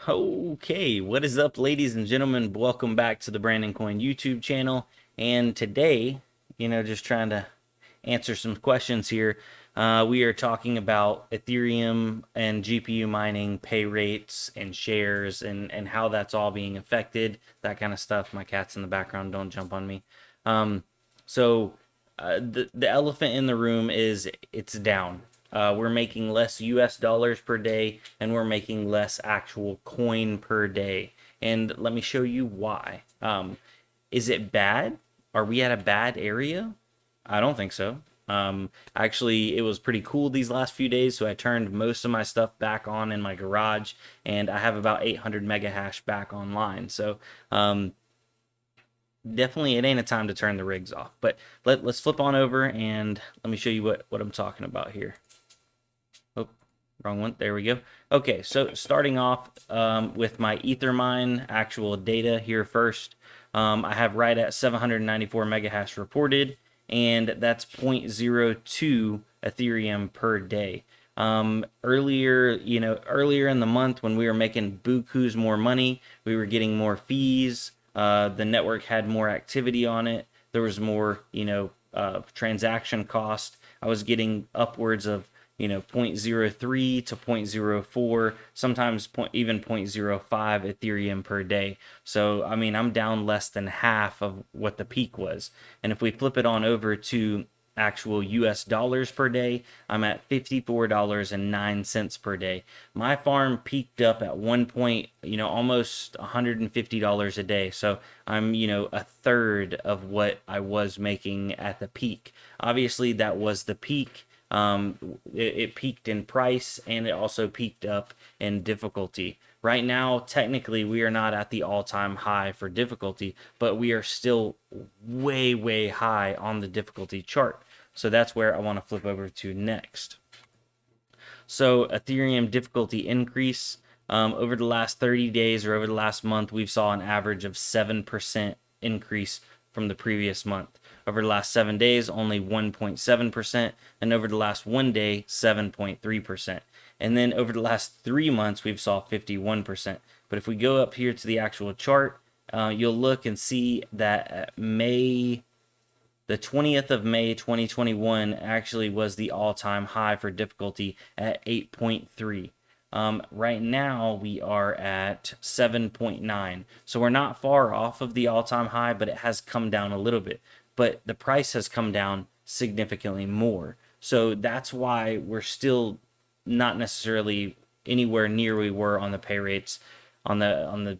Okay, what is up, ladies and gentlemen? Welcome back to the Brandon Coin YouTube channel. And today, just trying to answer some questions here. We are talking about Ethereum and GPU mining, pay rates, and shares, and how that's all being affected, that kind of stuff. My cat's in the background, don't jump on me. Um, the elephant in the room is it's down. We're making less US dollars per day and we're making less actual coin per day. And let me show you why. Is it bad? Are we at a bad area? I don't think so. Actually, it was pretty cool these last few days, so I turned most of my stuff back on in my garage, and I have about 800 mega hash back online. So, definitely it ain't a time to turn the rigs off. But let's flip on over and let me show you what I'm talking about here. Oh, wrong one. There we go. Okay, so starting off with my Ethermine actual data here first. I have right at 794 mega hash reported, and that's 0.02 Ethereum per day. Earlier in the month when we were making bukus more money, we were getting more fees. The network had more activity on it. There was more, transaction cost. I was getting upwards of, 0.03 to 0.04, sometimes even 0.05 Ethereum per day. So, I mean, I'm down less than half of what the peak was. And if we flip it on over to actual US dollars per day, I'm at $54.09 per day. My farm peaked up at one point, almost $150 a day. So I'm, a third of what I was making at the peak. Obviously, that was the peak. It peaked in price and it also peaked up in difficulty. Right now, technically, we are not at the all-time high for difficulty, but we are still way, way high on the difficulty chart. So that's where I want to flip over to next. So Ethereum difficulty increase over the last 30 days or over the last month, we've saw an average of 7% increase from the previous month. Over the last 7 days, only 1.7%, and over the last 1 day, 7.3%. And then over the last 3 months, we've saw 51%. But if we go up here to the actual chart, you'll look and see that the 20th of May 2021 actually was the all-time high for difficulty at 8.3. Right now we are at 7.9. So we're not far off of the all-time high, but it has come down a little bit. But the price has come down significantly more. So that's why we're still not necessarily anywhere near we were on the pay rates on the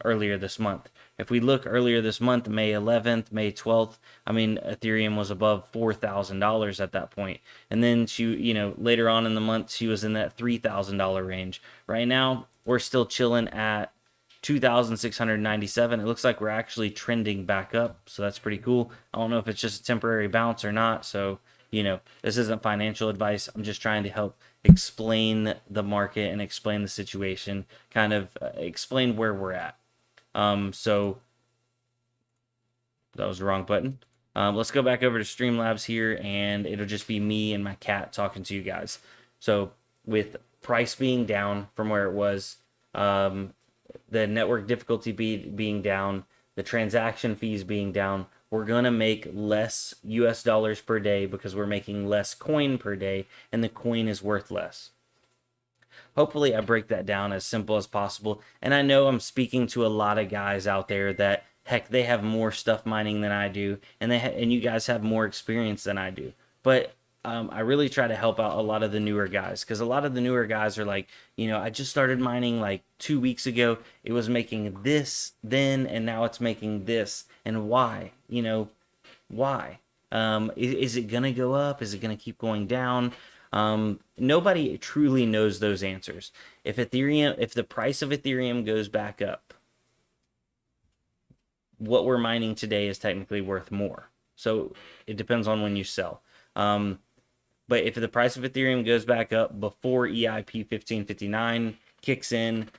earlier this month. If we look earlier this month, May 11th, May 12th, I mean, Ethereum was above $4,000 at that point. And then later on in the month, she was in that $3,000 range. Right now, we're still chilling at 2,697. It looks like we're actually trending back up. So that's pretty cool. I don't know if it's just a temporary bounce or not. So, this isn't financial advice. I'm just trying to help explain the market and explain the situation, kind of explain where we're at. So that was the wrong button. Let's go back over to Streamlabs here, and it'll just be me and my cat talking to you guys. So with price being down from where it was, the network difficulty being down, the transaction fees being down, we're going to make less US dollars per day because we're making less coin per day, and the coin is worth less. Hopefully I break that down as simple as possible. And I know I'm speaking to a lot of guys out there that heck, they have more stuff mining than I do, and and you guys have more experience than I do. But I really try to help out a lot of the newer guys, because a lot of the newer guys are like, I just started mining like 2 weeks ago. It was making this then, and now it's making this. And why? Why? Is it gonna go up? Is it gonna keep going down? Nobody truly knows those answers. If the price of Ethereum goes back up, what we're mining today is technically worth more. So it depends on when you sell. But if the price of Ethereum goes back up before EIP 1559 kicks in,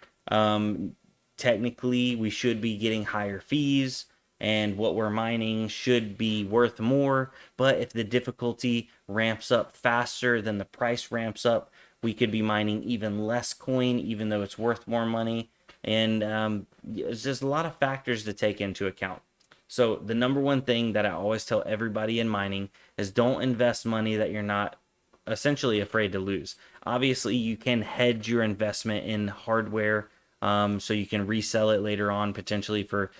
technically we should be getting higher fees, and what we're mining should be worth more. But if the difficulty ramps up faster than the price ramps up, we could be mining even less coin, even though it's worth more money. And it's just a lot of factors to take into account. So the number one thing that I always tell everybody in mining is don't invest money that you're not essentially afraid to lose. Obviously, you can hedge your investment in hardware, so you can resell it later on potentially for,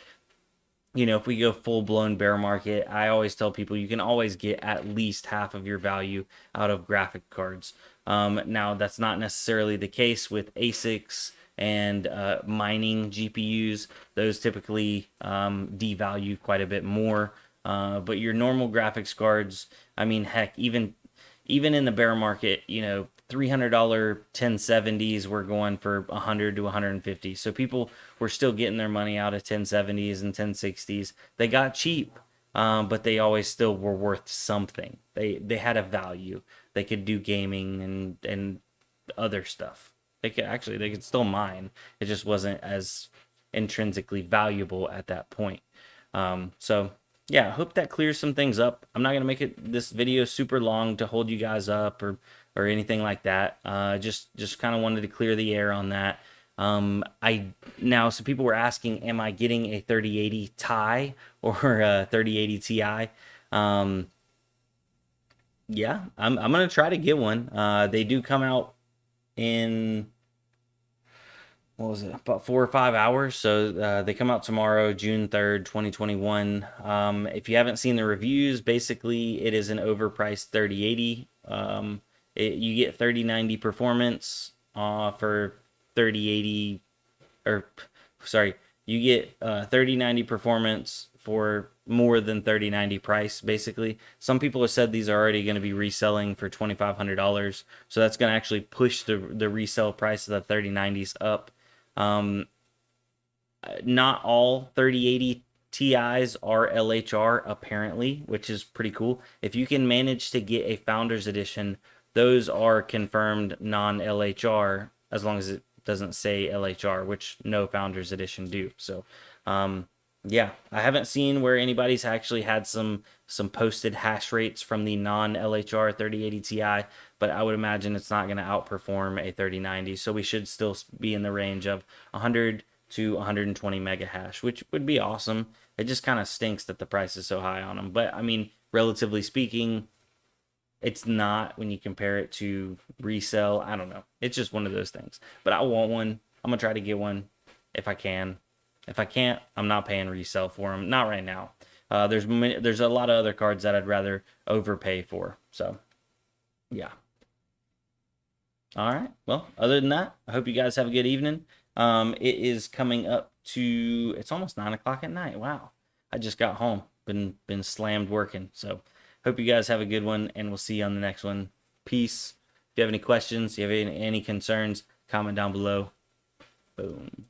if we go full blown bear market. I always tell people you can always get at least half of your value out of graphic cards. Now, that's not necessarily the case with ASICs and mining GPUs. Those typically devalue quite a bit more. But your normal graphics cards, I mean, heck, even in the bear market, $300 1070s were going for 100 to 150. So people were still getting their money out of 1070s and 1060s. They got cheap, but they always still were worth something. They had a value. They could do gaming and other stuff. They could still mine. It just wasn't as intrinsically valuable at that point. So yeah, I hope that clears some things up. I'm not gonna make this video super long to hold you guys up or anything like that. Just kind of wanted to clear the air on that. So people were asking, am I getting a 3080 Ti or a 3080 Ti? Yeah, I'm gonna try to get one. They do come out in, what was it, about 4 or 5 hours. So they come out tomorrow, June 3rd, 2021. If you haven't seen the reviews, basically it is an overpriced 3080. You get 3090 performance for 3080, or sorry, you get 3090 performance for more than 3090 price. Basically, some people have said these are already going to be reselling for $2,500, so that's going to actually push the resale price of the 3090s up. Not all 3080 Ti's are LHR apparently, which is pretty cool. If you can manage to get a Founders Edition, those are confirmed non-LHR, as long as it doesn't say LHR, which no Founders Edition do. So yeah, I haven't seen where anybody's actually had some posted hash rates from the non-LHR 3080 Ti, but I would imagine it's not going to outperform a 3090. So we should still be in the range of 100 to 120 mega hash, which would be awesome. It just kind of stinks that the price is so high on them. But I mean, relatively speaking, it's not when you compare it to resell. I don't know. It's just one of those things. But I want one. I'm going to try to get one if I can. If I can't, I'm not paying resell for them. Not right now. There's a lot of other cards that I'd rather overpay for. So, yeah. All right. Well, other than that, I hope you guys have a good evening. It is coming up to, it's almost 9 o'clock at night. Wow. I just got home. Been slammed working. So, hope you guys have a good one, and we'll see you on the next one. Peace. If you have any questions, if you have any concerns, comment down below. Boom.